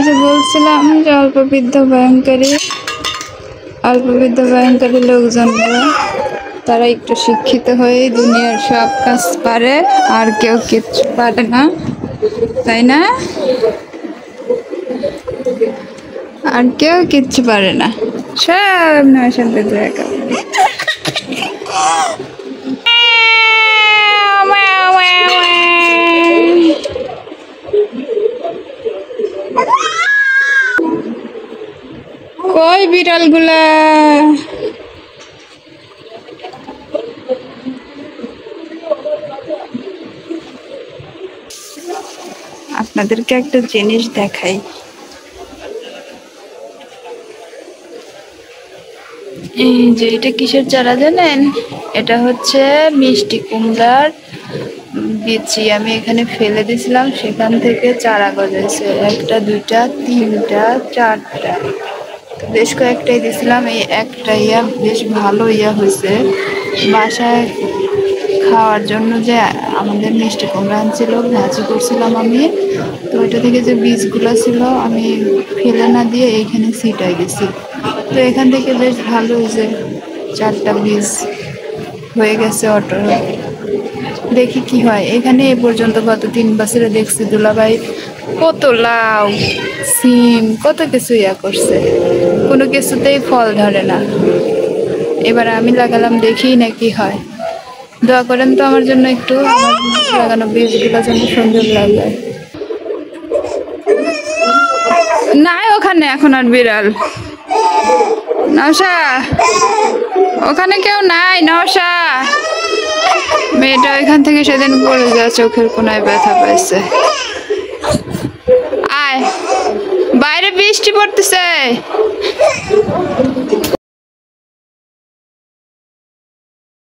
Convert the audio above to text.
যে বলছিলাম যে অল্পবিদ্য ভয়ঙ্করী লোকজনরা তারা একটু শিক্ষিত হয়ে দুনিয়ার সব কাজ পারে, আর কেউ কিচ্ছু পারে না, তাই না? আর কেউ কিচ্ছু পারে না, সব নয় সাথে দেখা। কই বিড়ালগুলা? আপনাদেরকে একটা জিনিস দেখাই। এই যে এটা কিসের চারা জানেন? এটা হচ্ছে মিষ্টি কুমড়ার বিচি। আমি এখানে ফেলে দিয়েছিলাম, সেখান থেকে চারা গজাইছে। একটা, দুইটা, তিনটা, চারটা, বেশ কয়েকটাই দিয়েছিলাম। এই একটা বেশ ভালো হয়েছে। বাসায় খাওয়ার জন্য যে আমাদের মিষ্টি কুমড়া আনছিল, ভাজি করছিলাম আমি, তো ওইটা থেকে যে বীজগুলো ছিল আমি ফেলে না দিয়ে এইখানে ছিটাই দিছি। তো এখান থেকে বেশ ভালো হয়েছে, 4টা বীজ হয়ে গেছে অটো। দেখি কি হয়। এখানে এ পর্যন্ত গত 3 বছরে দেখছি দুলাভাই কত লাউ, সিম, কত কিছু করছে, কোনো কিছুতেই ফল ধরে না। এবার আমি লাগালাম, দেখি না কি হয়। দোয়া করেন তো আমার জন্য একটু, আমার লাগানো বীজগুলো যেন সুন্দর লাগে। নাই ওখানে এখন আর বিড়াল। নওশা, ওখানে কেউ নাই। নওশা, মেয়েটা ওইখান থেকে সেদিন পড়ে যায়, চোখের কোনায় ব্যথা পাইছে। আয়, বাইরে বৃষ্টি পড়তেছে।